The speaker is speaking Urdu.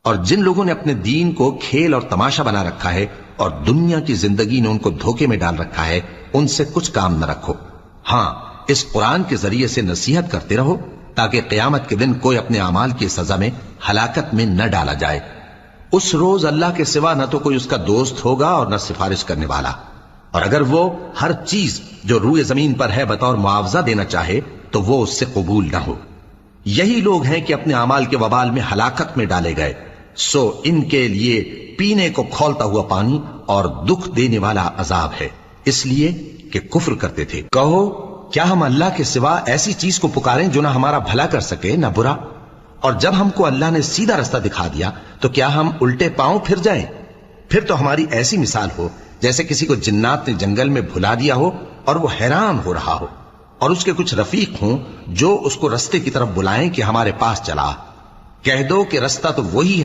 اور جن لوگوں نے اپنے دین کو کھیل اور تماشا بنا رکھا ہے اور دنیا کی زندگی نے ان کو دھوکے میں ڈال رکھا ہے، ان سے کچھ کام نہ رکھو۔ ہاں، اس قرآن کے ذریعے سے نصیحت کرتے رہو تاکہ قیامت کے دن کوئی اپنے اعمال کی سزا میں ہلاکت میں نہ ڈالا جائے۔ اس روز اللہ کے سوا نہ تو کوئی اس کا دوست ہوگا اور نہ سفارش کرنے والا، اور اگر وہ ہر چیز جو روئے زمین پر ہے بطور معاوضہ دینا چاہے تو وہ اس سے قبول نہ ہو۔ یہی لوگ ہیں کہ اپنے اعمال کے وبال میں ہلاکت میں ڈالے گئے، سو ان کے لیے پینے کو کھولتا ہوا پانی اور دکھ دینے والا عذاب ہے، اس لیے کہ کفر کرتے تھے۔ کہو، کیا ہم اللہ کے سوا ایسی چیز کو پکاریں جو نہ ہمارا بھلا کر سکے نہ برا؟ اور جب ہم کو اللہ نے سیدھا رستہ دکھا دیا تو کیا ہم الٹے پاؤں پھر جائیں؟ پھر تو ہماری ایسی مثال ہو جیسے کسی کو جنات نے جنگل میں بھلا دیا ہو اور وہ حیران ہو رہا ہو، اور اس کے کچھ رفیق ہوں جو اس کو رستے کی طرف بلائیں کہ ہمارے پاس چلا۔ کہہ دو کہ رستہ تو وہی ہے